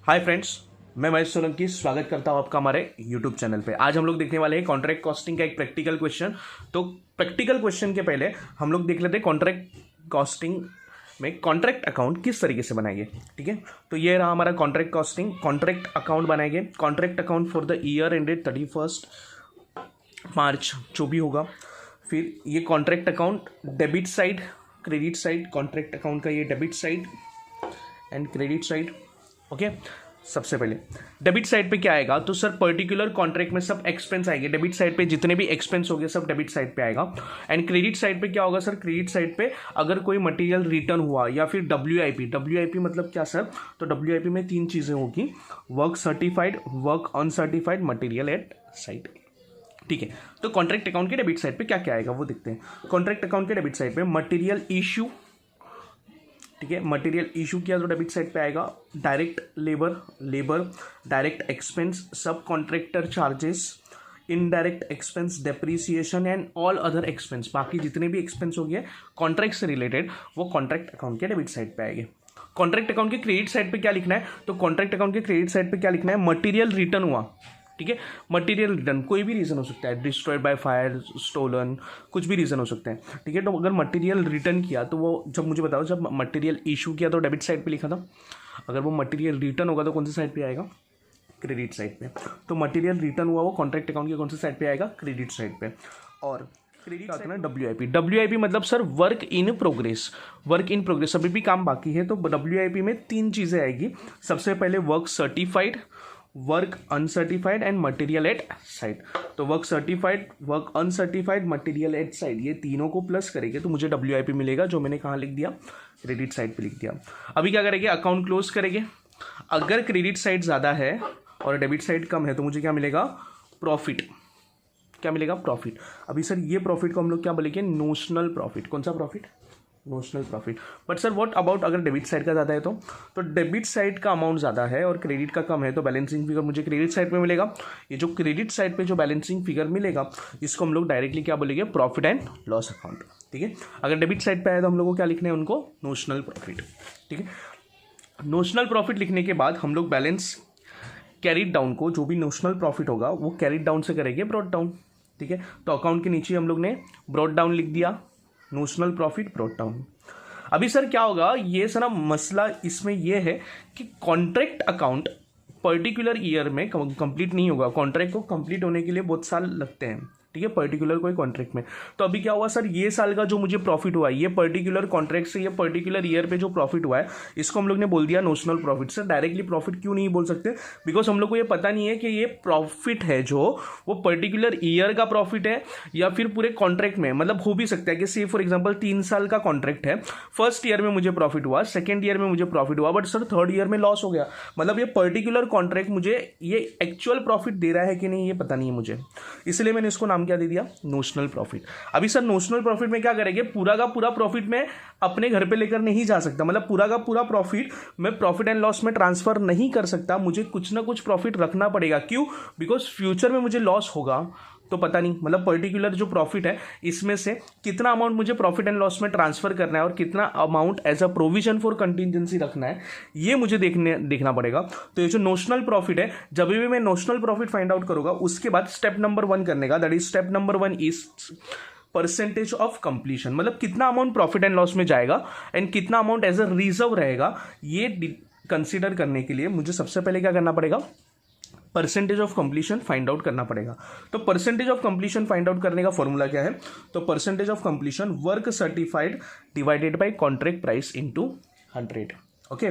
Hi friends, मैं महेश सोलंकी स्वागत करता हूं आपका हमारे यूट्यूब चैनल पे। आज हम लोग देखने वाले हैं कॉन्ट्रैक्ट कॉस्टिंग का एक प्रैक्टिकल क्वेश्चन। तो प्रैक्टिकल क्वेश्चन के पहले हम लोग देख लेते हैं कॉन्ट्रैक्ट कॉस्टिंग में कॉन्ट्रैक्ट अकाउंट किस तरीके से बनाएंगे। ठीक है, तो ये रहा हमारा कॉन्ट्रैक्ट कॉस्टिंग। कॉन्ट्रैक्ट अकाउंट बनाएंगे, contract account for the year ended 31 मार्च जो भी होगा। फिर ये contract account debit side, credit side, contract account का ये debit side and credit side. Okay, सबसे पहले डेबिट साइड पे क्या आएगा, तो सर पर्टिकुलर कॉन्ट्रैक्ट में सब एक्सपेंस आएंगे। डेबिट साइड पे जितने भी एक्सपेंस हो गए सब डेबिट साइड पे आएगा। एंड क्रेडिट साइड पे क्या होगा सर, क्रेडिट साइड पे अगर कोई मटेरियल रिटर्न हुआ या फिर डब्ल्यूआईपी मतलब क्या सर, तो डब्ल्यूआईपी में तीन चीज़ें होगी, work certified, work uncertified, material at side. ठीक है, तो कॉन्ट्रैक्ट अकाउंट के डेबिट साइड पे क्या क्या आएगा वो देखते हैं। कॉन्ट्रैक्ट अकाउंट के डेबिट साइड पे मटेरियल इशू, ठीक है, मटेरियल इशू किया तो डेबिट साइड पे आएगा। डायरेक्ट लेबर, डायरेक्ट एक्सपेंस, सब contractor charges, indirect expense, depreciation and all other expense, बाकी जितने भी एक्सपेंस हो गए कॉन्ट्रैक्ट से रिलेटेड वो कॉन्ट्रैक्ट अकाउंट के डेबिट साइड पे आएंगे। कॉन्ट्रैक्ट अकाउंट के क्रेडिट साइड पे क्या लिखना है, तो कॉन्ट्रैक्ट अकाउंट के क्रेडिट साइड पे क्या लिखना है, मटेरियल रिटर्न हुआ। ठीक है, मटेरियल रिटर्न कोई भी रीज़न हो सकता है, डिस्ट्रॉयड बाय फायर, स्टोलन, कुछ भी रीज़न हो सकते हैं। ठीक है, तो अगर मटेरियल रिटर्न किया तो वो जब मुझे बताओ, जब मटेरियल इशू किया तो डेबिट साइड पे लिखा था, अगर वो मटेरियल रिटर्न होगा तो कौन सी साइड पे आएगा, क्रेडिट साइड पे। तो मटेरियल रिटर्न हुआ वो कॉन्ट्रैक्ट अकाउंट के कौन सी साइड पे आएगा, क्रेडिट साइड पे। और क्रेडिट आता है ना डब्ल्यूआईपी मतलब sir work in progress. Work in progress अभी भी काम बाकी है, तो डब्ल्यूआईपी में तीन चीज़ें आएगी। सबसे पहले work certified, work uncertified and material at side. तो work certified, work uncertified, material at side, ये तीनों को प्लस करेंगे तो मुझे डब्ल्यूआईपी मिलेगा, जो मैंने कहाँ लिख दिया, क्रेडिट साइड पे लिख दिया। अभी क्या करेंगे, अकाउंट क्लोज करेंगे। अगर क्रेडिट साइड ज़्यादा है और डेबिट साइड कम है तो मुझे क्या मिलेगा, प्रॉफिट। क्या मिलेगा, प्रॉफिट। अभी सर ये प्रॉफिट को हम लोग क्या बोलेंगे, नोशनल प्रॉफिट। कौन सा profit, notional profit. But sir what about अगर डेबिट साइड का ज़्यादा है तो डेबिट साइड का अमाउंट ज़्यादा है और क्रेडिट का कम है तो बैलेंसिंग फिगर मुझे क्रेडिट साइड पे मिलेगा। ये जो क्रेडिट साइड पे जो बैलेंसिंग फिगर मिलेगा इसको हम लोग डायरेक्टली क्या बोलेंगे, प्रॉफिट एंड लॉस अकाउंट। ठीक है, अगर डेबिट साइड पे आया तो हम लोग को क्या लिखना है, उनको नोशनल प्रॉफिट। ठीक है, नोशनल प्रॉफिट लिखने के बाद हम लोग बैलेंस कैरिड डाउन को, जो भी नोशनल प्रॉफिट होगा वो कैरिड डाउन से करेंगे ब्रॉड डाउन। ठीक है, तो अकाउंट के नीचे हम लोग ने ब्रॉड डाउन लिख दिया, नोशनल प्रॉफिट ब्रॉड डाउन। अभी सर क्या होगा, ये सर मसला इसमें ये है कि कॉन्ट्रैक्ट अकाउंट पर्टिकुलर ईयर में कंप्लीट नहीं होगा। कॉन्ट्रैक्ट को कंप्लीट होने के लिए बहुत साल लगते हैं। ठीक है, पर्टिकुलर कोई कॉन्ट्रैक्ट में। तो अभी क्या हुआ सर, ये साल का जो मुझे प्रॉफिट हुआ है, ये पर्टिकुलर कॉन्ट्रैक्ट से ये पर्टिकुलर ईयर पे जो प्रॉफिट हुआ है इसको हम लोग ने बोल दिया notional profit. Sir directly profit क्यों नहीं बोल सकते, बिकॉज हम लोग को ये पता नहीं है कि ये प्रॉफिट है जो वो पर्टिकुलर ईयर का प्रॉफिट है या फिर पूरे कॉन्ट्रैक्ट में। मतलब हो भी सकता है कि से फॉर एग्जाम्पल 3 साल का कॉन्ट्रैक्ट है, फर्स्ट ईयर में मुझे प्रॉफिट हुआ, सेकेंड ईयर में मुझे प्रॉफिट हुआ, बट सर थर्ड ईयर में लॉस हो गया। मतलब ये पर्टिकुलर कॉन्ट्रैक्ट मुझे ये एक्चुअल प्रॉफिट दे रहा है कि नहीं ये पता नहीं है मुझे, इसलिए मैंने इसको नाम क्या दे दिया, नोशनल प्रॉफिट। अभी सर नोशनल प्रॉफिट में क्या करेंगे, पूरा का पूरा प्रॉफिट में अपने घर पे लेकर नहीं जा सकता। मतलब पूरा का पूरा प्रॉफिट मैं प्रॉफिट एंड लॉस में ट्रांसफर नहीं कर सकता, मुझे कुछ ना कुछ प्रॉफिट रखना पड़ेगा। क्यों, बिकॉज फ्यूचर में मुझे लॉस होगा तो पता नहीं, मतलब पर्टिकुलर जो प्रॉफिट है इसमें से कितना अमाउंट मुझे प्रॉफिट एंड लॉस में ट्रांसफर करना है और कितना amount as a provision for contingency रखना है, ये मुझे देखना पड़ेगा। तो ये जो नोशनल प्रॉफिट है, जब भी मैं नोशनल प्रॉफिट फाइंड आउट करूंगा उसके बाद स्टेप नंबर 1 करने का, that is step number 1 is percentage of completion. मतलब कितना अमाउंट प्रॉफिट एंड लॉस में जाएगा एंड कितना अमाउंट एज अ रिजर्व रहेगा, ये कंसिडर करने के लिए मुझे सबसे पहले क्या करना पड़ेगा, percentage of completion find out करना पड़ेगा। तो percentage of completion find out करने का फॉर्मूला क्या है, तो percentage of completion work certified divided by contract price into 100। Okay,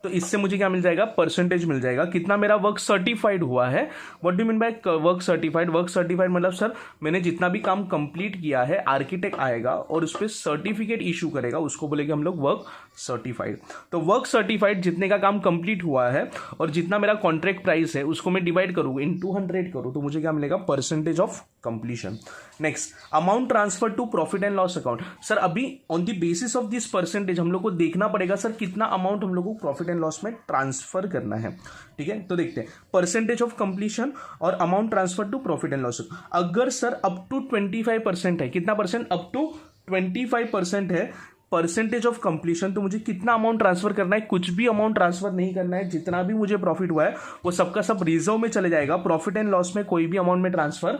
तो इससे मुझे क्या मिल जाएगा, परसेंटेज मिल जाएगा, कितना मेरा वर्क सर्टिफाइड हुआ है। What do mean by work certified, work certified मतलब सर मैंने जितना भी काम कंप्लीट किया है, आर्किटेक्ट आएगा और उस पर सर्टिफिकेट इशू करेगा, उसको बोलेंगे हम लोग वर्क सर्टिफाइड। तो वर्क सर्टिफाइड जितने का काम कंप्लीट हुआ है और जितना मेरा कॉन्ट्रैक्ट प्राइस है उसको मैं डिवाइड करूँ इनटू 100 करूँ तो मुझे क्या मिलेगा, percentage of completion. Next, amount transfer to profit and loss account. Sir अभी on the basis of this percentage हम लोग को देखना पड़ेगा सर कितना अमाउंट हम लोग को प्रॉफिट एंड लॉस में ट्रांसफर करना है। ठीक है, तो देखते हैं परसेंटेज ऑफ कंप्लीशन और amount transfer to profit and loss. अगर सर अप टू 25% है, कितना परसेंट, अप टू 25% है परसेंटेज ऑफ कंप्लीशन, तो मुझे कितना अमाउंट ट्रांसफर करना है, कुछ भी अमाउंट ट्रांसफर नहीं करना है, जितना भी मुझे प्रॉफिट हुआ है वो सबका सब रिजर्व में चले जाएगा, प्रॉफिट एंड लॉस में कोई भी अमाउंट में ट्रांसफर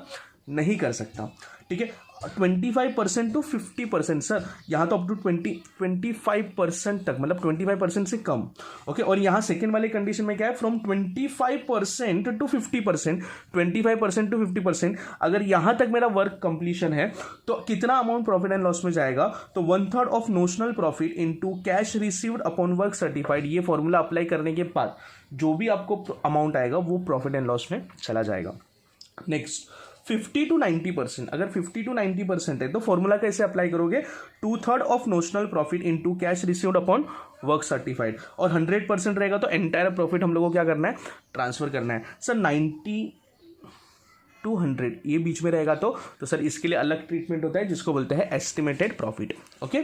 नहीं कर सकता। ठीक है, 25% टू 50%, सर यहाँ तो अप टू 25% तक, मतलब 25% से कम। ओके, और यहाँ सेकेंड वाले कंडीशन में क्या है, फ्रॉम 25% टू 50%, 25% टू 50%, अगर यहाँ तक मेरा वर्क कंप्लीशन है तो कितना अमाउंट प्रॉफिट एंड लॉस में जाएगा, तो 1/3 of notional profit into cash received upon work certified. ये फॉर्मूला अप्लाई करने के बाद जो भी आपको अमाउंट आएगा वो प्रॉफिट एंड लॉस में चला जाएगा। नेक्स्ट 50 टू 90%, अगर 50 टू 90% है तो फॉर्मूला कैसे अप्लाई करोगे, 2/3 of notional profit into cash received upon work certified, और 100% रहेगा तो एंटायर प्रॉफिट हम लोगों को क्या करना है, ट्रांसफर करना है। सर 90 टू 100 ये बीच में रहेगा तो सर इसके लिए अलग ट्रीटमेंट होता है जिसको बोलते हैं एस्टिमेटेड प्रॉफिट। ओके,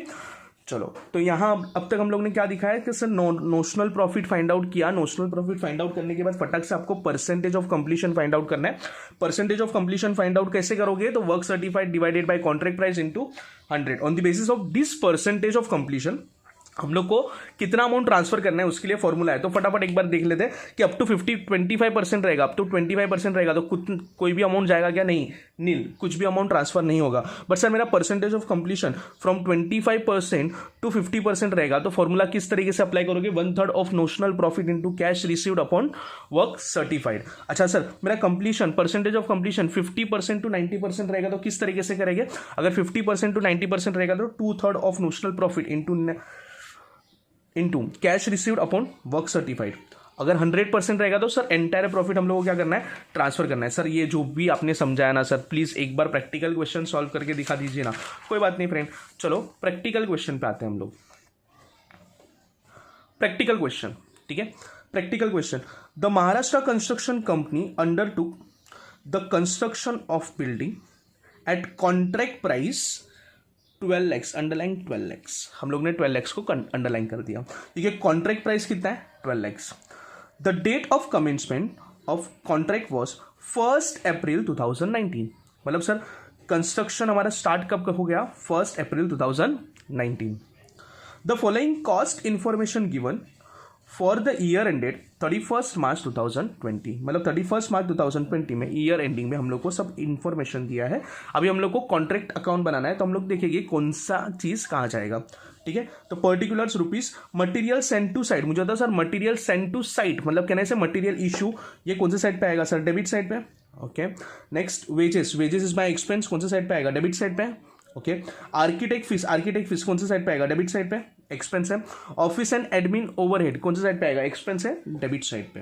चलो तो यहाँ अब तक हम लोग ने क्या दिखाया कि sir notional profit find out किया। नोशनल प्रॉफिट फाइंड आउट करने के बाद फटक से आपको percentage of completion find out करना है। Percentage of completion find out कैसे करोगे, तो work certified divided by contract price into 100। On the basis of this percentage of completion हम लोग को कितना अमाउंट ट्रांसफर करना है उसके लिए फॉर्मूला है। तो फटाफट एक बार देख लेते हैं कि अप टू 25% रहेगा, अप टू 25% रहेगा तो कोई भी अमाउंट जाएगा क्या, नहीं, नील, कुछ भी अमाउंट ट्रांसफर नहीं होगा। बट सर मेरा percentage of completion from 25% to 50% रहेगा, तो फॉर्मूला किस तरीके से अप्लाई करोगे, 1/3 of notional profit into cash received upon work certified. अच्छा सर मेरा completion percentage of completion 50% to 90% रहेगा, तो किस तरीके से करेंगे, अगर 50% टू 90% रहेगा तो 2/3 of notional profit into cash received upon work certified. अगर 100% रहेगा तो सर एंटायर प्रॉफिट हम लोगों को क्या करना है, ट्रांसफर करना है। सर ये जो भी आपने समझाया ना सर, प्लीज़ एक बार प्रैक्टिकल क्वेश्चन सॉल्व करके दिखा दीजिए ना। कोई बात नहीं फ्रेंड, चलो प्रैक्टिकल क्वेश्चन पे आते हैं हम लोग। प्रैक्टिकल क्वेश्चन, ठीक है, practical question. The Maharashtra construction company undertook the construction of building at contract price 12 lakhs, underline 12 lakhs, हम लोग ने 12 lakhs को अंडरलाइन कर दिया। ठीक है, कॉन्ट्रैक्ट प्राइस कितना है, 12 lakhs। The date of commencement of contract was 1 April 2019, मतलब सर कंस्ट्रक्शन हमारा स्टार्ट कब हो गया, 1 April 2019। The following cost information given for the year ended 31 March 2020, मतलब 31 मार्च 2020 में ईयर एंडिंग में हम लोग को सब इन्फॉर्मेशन दिया है। अभी हम लोग को कॉन्ट्रैक्ट अकाउंट बनाना है, तो हम लोग देखेंगे कौन सा चीज़ कहाँ जाएगा। ठीक है, तो particulars rupees, material send to site, मुझे होता sir material send to site मतलब कहने से मटेरियल इशू, ये कौन से साइड पे आएगा सर, डेबिट साइड पे। Okay, next wages, wages is my expense, कौन से साइड पे आएगा, डेबिट साइड पे। Okay, architect fees, architect fees कौन से साइड पे आएगा, डेबिट साइड पे, एक्सपेंस है। ऑफिस एंड एडमिन ओवरहेड कौन से साइड पे आएगा, एक्सपेंस है, डेबिट साइड पे।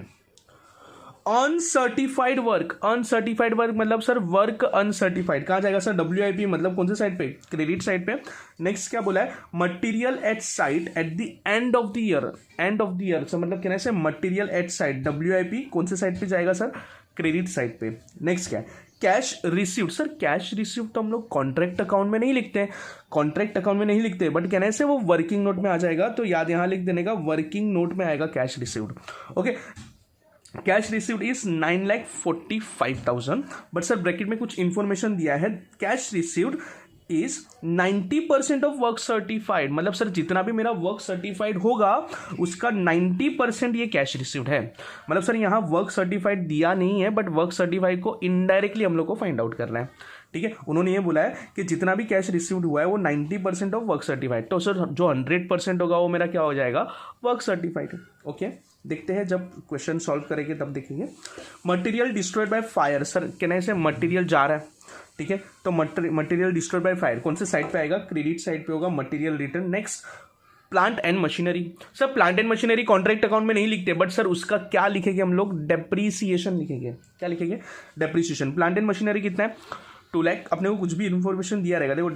अनसर्टिफाइड वर्क, अनसर्टिफाइड वर्क मतलब सर वर्क अनसर्टिफाइड कहाँ जाएगा सर, WIP मतलब कौन से साइड पे, क्रेडिट साइड पे। नेक्स्ट क्या बोला है, material at site at the end of the year, end of the year sir मतलब कहना है मटेरियल एट साइट, WIP कौन से साइड पे जाएगा सर, क्रेडिट साइड पे। नेक्स्ट क्या है, cash received, sir cash received तो हम लोग कॉन्ट्रैक्ट अकाउंट में नहीं लिखते हैं, कॉन्ट्रैक्ट अकाउंट में नहीं लिखते, बट कहने से वो वर्किंग नोट में आ जाएगा, तो याद यहाँ लिख देने का, वर्किंग नोट में आएगा cash received. Okay, cash received is 9,45,000, but sir bracket में कुछ इंफॉर्मेशन दिया है, cash received is 90% of work certified, मतलब सर जितना भी मेरा वर्क सर्टिफाइड होगा उसका 90% ये कैश रिसीव्ड है। मतलब सर यहाँ वर्क सर्टिफाइड दिया नहीं है, बट वर्क सर्टिफाइड को इनडायरेक्टली हम लोग को फाइंड आउट करना है। ठीक है, उन्होंने ये बोला है कि जितना भी कैश रिसीव्ड हुआ है वो 90% ऑफ वर्क सर्टिफाइड, तो सर जो 100% होगा वो मेरा क्या हो जाएगा, वर्क सर्टिफाइड। ओके, देखते हैं जब क्वेश्चन सॉल्व करेंगे तब देखेंगे। Material destroyed by fire, sir कहने से मटेरियल जा रहा है, ठीक है, तो मटेरियल डिस्ट्रॉयड बाय फायर कौन से साइड पे आएगा, क्रेडिट साइड पे होगा, material return. Next plant and machinery, sir plant and machinery contract account में नहीं लिखते, बट सर उसका क्या लिखेंगे हम लोग, डेप्रीसिएशन लिखेंगे। क्या लिखेंगे, डेप्रीसिएशन। प्लांट एंड मशीनरी कितना है, 2 लाख, अपने को कुछ भी इन्फॉर्मेशन दिया रहेगा। देखो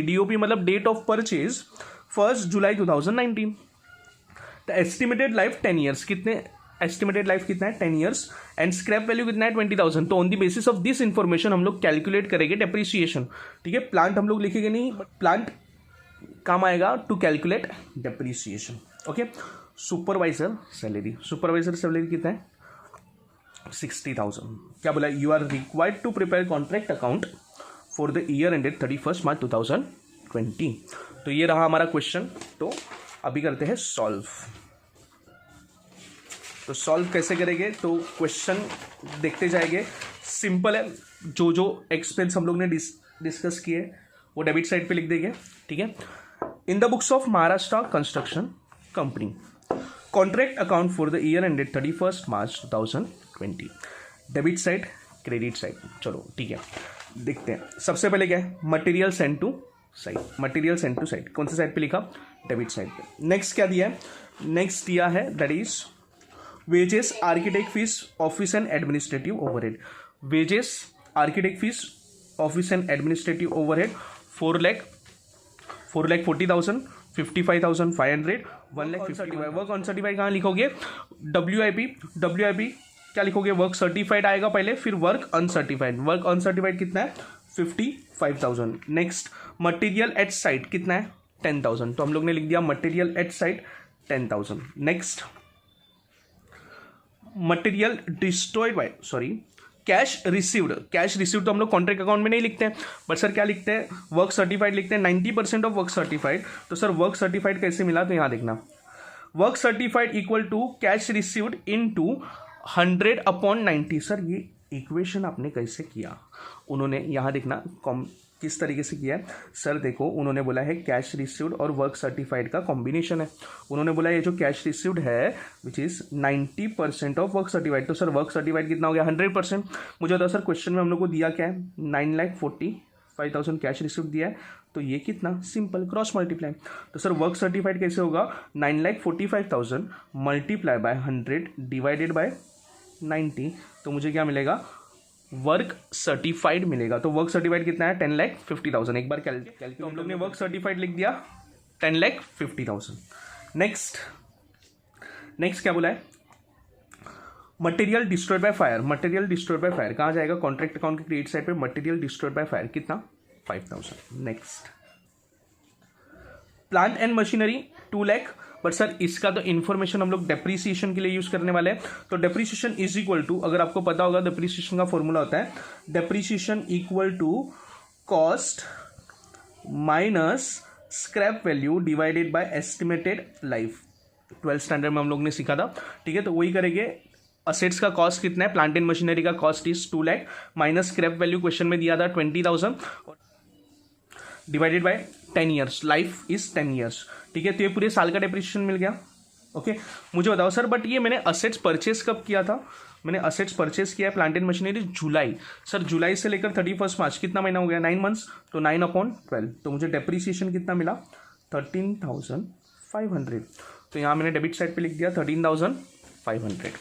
DOP मतलब date of purchase 1 July 2019, estimated life 10 years, कितने एस्टिमेटेड लाइफ कितना है, 10 ईयर्स, एंड स्क्रैप वैल्यू कितना है, 20,000। तो on the basis of this information हम लोग कैलकुलेट करेंगे डेप्रीसिएशन। ठीक है, प्लांट हम लोग लिखेंगे नहीं, प्लांट काम आएगा to calculate depreciation. Okay, supervisor salary, supervisor salary कितना है, 60,000। क्या बोला, you are required to prepare contract account for the year ended 31 March 2020। 2020। तो ये रहा हमारा क्वेश्चन। तो अभी करते हैं सॉल्व। तो सॉल्व कैसे करेंगे, तो क्वेश्चन देखते जाएंगे। सिंपल है, जो जो एक्सपेंस हम लोग ने डिस्कस किए वो डेबिट साइड पे लिख देंगे, ठीक है। In the books of Maharashtra construction company contract account for the year ended 31 March 2020। Debit side, credit side, चलो ठीक है देखते हैं। सबसे पहले क्या है, material send to site. Material send to site कौन से साइड पे लिखा, डेबिट साइड पे। नेक्स्ट क्या दिया है, नेक्स्ट दिया है that is wages architect fees office and administrative overhead. Wages architect fees office and administrative overhead 4,40,000, 55,500, 1,50,000। Work on certified कहाँ लिखोगे, WIP क्या लिखोगे, वर्क सर्टिफाइड आएगा पहले, फिर वर्क अनसर्टिफाइड। वर्क अनसर्टिफाइड कितना है, 55,000। नेक्स्ट मटेरियल एट साइट कितना है, 10,000। तो हम लोग ने लिख दिया material at site 10,000। Next material destroyed by, sorry cash received. Cash received तो हम लोग कॉन्ट्रैक्ट अकाउंट में नहीं लिखते हैं, बट सर क्या लिखते हैं, वर्क सर्टिफाइड लिखते हैं। 90% ऑफ वर्क सर्टिफाइड। तो सर वर्क सर्टिफाइड कैसे मिला, तो यहाँ देखना, work certified equal to cash received into 100/90। Sir ये इक्वेशन आपने कैसे किया, उन्होंने यहाँ देखना किस तरीके से किया है। सर देखो, उन्होंने बोला है कैश रिसीव्ड और वर्क सर्टिफाइड का कॉम्बिनेशन है। उन्होंने बोला ये जो कैश रिसीव्ड है which is 90% of work certified. तो सर वर्क सर्टिफाइड कितना हो गया, 100%। मुझे बताओ सर क्वेश्चन में हम लोग को दिया क्या है, 9,45,000 कैश रिसीव्ड दिया है। तो ये कितना, सिंपल क्रॉस मल्टीप्लाई। तो सर वर्क सर्टिफाइड कैसे होगा, 9,45,000 मल्टीप्लाई बाय 100 डिवाइडेड बाय 90। तो मुझे क्या मिलेगा, वर्क सर्टिफाइड मिलेगा। तो वर्क सर्टिफाइड कितना है, 10,50,000। एक बार कैलकुलेट, तो हम लोग ने वर्क सर्टिफाइड लिख दिया 10,50,000। नेक्स्ट क्या बोला है, material destroyed by fire. Material destroyed by fire कहाँ जाएगा, कॉन्ट्रैक्ट अकाउंट के क्रेडिट साइड पे मटेरियल डिस्ट्रॉयड बाय फायर कितना, 5,000। Next plant and machinery 2 lakh. But sir इसका तो इन्फॉर्मेशन हम लोग डेप्रीसिएशन के लिए यूज करने वाले हैं। तो डेप्रीसिएशन इज इक्वल टू, अगर आपको पता होगा डेप्रीसिएशन का फॉर्मूला होता है, depreciation equal to cost minus scrap value divided by estimated life. 12th standard में हम लोग ने सीखा था, ठीक है। तो वही करेंगे, असेट्स का कॉस्ट कितना है, प्लांट एंड मशीनरी का cost is 2 lakh minus scrap value question में दिया था 20,000 divided by 10 years, life is 10 years, ठीक है। तो ये पूरे साल का डेप्रिसिएशन मिल गया, ओके। मुझे बताओ सर, बट ये मैंने असेट्स परचेस कब किया था, मैंने असेट्स परचेस किया है plant and machinery July. Sir July से लेकर 31 मार्च कितना महीना हो गया, 9 मंथ्स। तो 9/12। तो मुझे डेप्रिसिएशन कितना मिला, 13,500। तो यहाँ मैंने डेबिट साइड पे लिख दिया 13,500।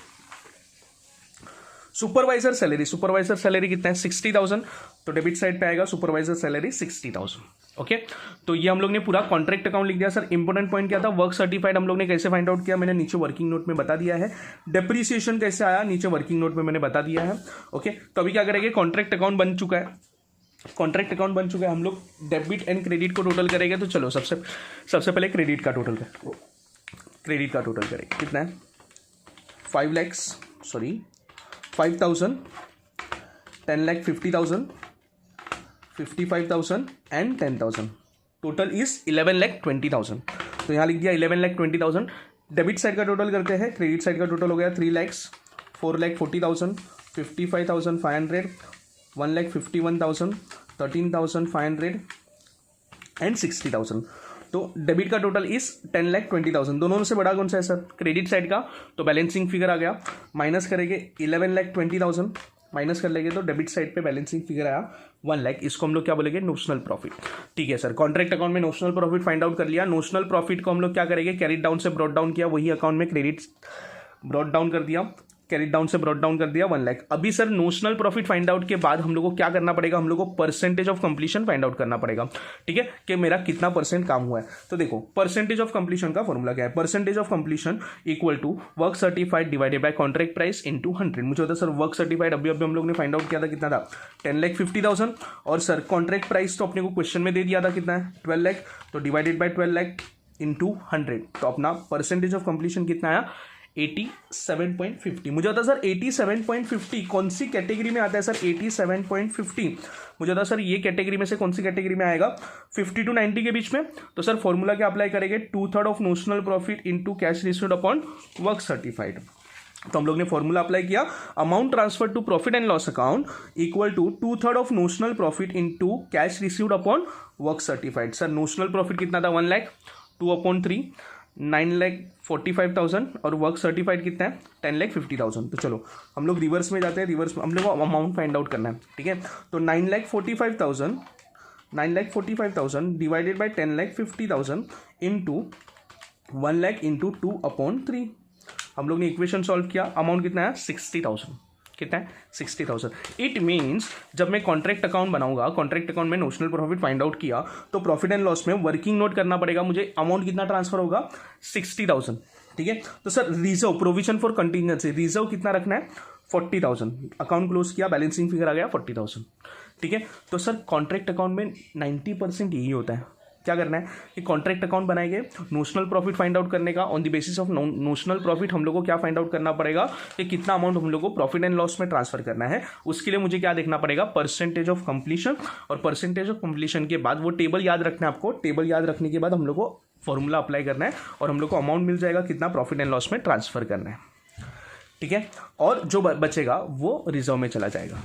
सुपरवाइजर सैलरी, सुपरवाइजर सैलरी कितना है, 60,000। तो डेबिट साइड पे आएगा सुपरवाइजर सैलरी 60,000, ओके। तो ये हम लोग ने पूरा कॉन्ट्रैक्ट अकाउंट लिख दिया। सर इंपॉर्टेंट पॉइंट क्या था, वर्क सर्टिफाइड हम लोग ने कैसे फाइंड आउट किया, मैंने नीचे वर्किंग नोट में बता दिया है। डेप्रीसिएशन कैसे आया, नीचे वर्किंग नोट में मैंने बता दिया है, ओके। तो अभी क्या करेंगे, कॉन्ट्रैक्ट अकाउंट बन चुका है, कॉन्ट्रैक्ट अकाउंट बन चुका है। हम लोग डेबिट एंड क्रेडिट को टोटल करेंगे। तो चलो सबसे पहले क्रेडिट का टोटल करें, क्रेडिट का टोटल करेंगे, कितना है, 5,000, 10,50,000, 55,000 एंड 10,000। Total is 11,20,000। तो यहाँ लिख दिया 11,20,000। डेबिट साइड का टोटल करते हैं, क्रेडिट साइड का टोटल हो गया 3 lakhs, 4,40,000, 55,500, 1,51,000, 13,500 एंड 60,000। तो डेबिट का टोटल इज 10,20,000। दोनों में से बड़ा कौन सा है सर, क्रेडिट साइड का। तो बैलेंसिंग फिगर आ गया, माइनस करेंगे 11,20,000, माइनस कर लेंगे तो डेबिट साइड पे बैलेंसिंग फिगर आया 1 लाख। इसको हम लोग क्या बोलेंगे, नोशनल प्रॉफिट, ठीक है सर। कॉन्ट्रैक्ट अकाउंट में नोशनल प्रॉफिट फाइंड आउट कर लिया। नोशनल प्रॉफिट को हम लोग क्या करेंगे, कैरिड डाउन से ब्रॉट डाउन किया, वही अकाउंट में क्रेडिट ब्रॉट डाउन कर दिया, कैरिड डाउन से ब्रॉट डाउन कर दिया 1 लाख। अभी sir notional profit find out के बाद हम लोग को क्या करना पड़ेगा, हम लोग को percentage of completion find out करना पड़ेगा, ठीक है, कि मेरा कितना परसेंट काम हुआ है। तो देखो परसेंटेज ऑफ कंप्लीशन का फॉर्मूला क्या है, percentage of completion equal to work certified divided by contract price into 100। मुझे होता सर वर्क सर्टिफाइड अभी हम लोग ने फाइंड आउट किया था, कितना था, 10,50,000। और सर कॉन्ट्रैक्ट प्राइस तो अपने को क्वेश्चन में दे दिया था, कितना है, 12 लाख। तो डिवाइडेड बाय 12 लाख इंटू 100। तो अपना परसेंटेज ऑफ कंप्लीशन कितना आया, 87.50। मुझे आता है सर 87.50 कौन सी कैटेगरी में आता है सर? 87.50 मुझे आता है सर ये कैटेगरी में से कौन सी कैटेगरी में आएगा? 50 to 90 के बीच में। तो सर फॉर्मूला क्या अप्लाई करेंगे? 2/3 of notional profit into cash received upon work certified. तो हम लोग ने फॉर्मूला अप्लाई किया, amount transfer to profit and loss account equal to 2/3 of notional profit into cash received upon work certified. Sir notional profit कितना था? 1 लाख, 2/3 9,45,000 और work certified कितना है? 10,50,000। तो चलो हम लोग रिवर्स में जाते हैं, रिवर्स में हम लोग को अमाउंट फाइंड आउट करना है, ठीक है। तो 9,45,000 divided by 10,50,000 into 1 lakh into 2/3। हम लोग ने इक्वेशन सॉल्व किया, अमाउंट कितना है? 60,000। कितना है? 60,000। इट मीन्स जब मैं कॉन्ट्रैक्ट अकाउंट बनाऊंगा, कॉन्ट्रैक्ट अकाउंट में नोशनल प्रॉफिट फाइंड आउट किया तो प्रॉफिट एंड लॉस में वर्किंग नोट करना पड़ेगा मुझे, अमाउंट कितना ट्रांसफर होगा? 60,000, ठीक है। तो sir reserve, provision for contingency, reserve कितना रखना है? 40,000। अकाउंट क्लोज किया, बैलेंसिंग फिगर आ गया 40,000, ठीक है। तो सर कॉन्ट्रैक्ट अकाउंट में 90% यही होता है। क्या करना है कि कॉन्ट्रैक्ट अकाउंट बनाएंगे, नोशनल प्रॉफिट फाइंड आउट करने का, on the basis of notional profit हम लोग को क्या फाइंड आउट करना पड़ेगा कि कितना अमाउंट हम लोग को प्रॉफिट एंड लॉस में ट्रांसफर करना है। उसके लिए मुझे क्या देखना पड़ेगा? Percentage of completion. और परसेंटेज ऑफ कंप्लीशन के बाद वो टेबल याद रखना है आपको, टेबल याद रखने के बाद हम लोग को फॉर्मूला अप्लाई करना है और हम लोग को अमाउंट मिल जाएगा कितना प्रॉफिट एंड लॉस में ट्रांसफर करना है, ठीक है। और जो बचेगा वो रिजर्व में चला जाएगा,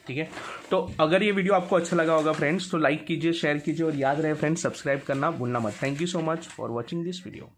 ठीक है। तो अगर ये वीडियो आपको अच्छा लगा होगा फ्रेंड्स तो लाइक कीजिए, शेयर कीजिए और याद रहे फ्रेंड्स सब्सक्राइब करना भूलना मत। Thank you so much for watching this video.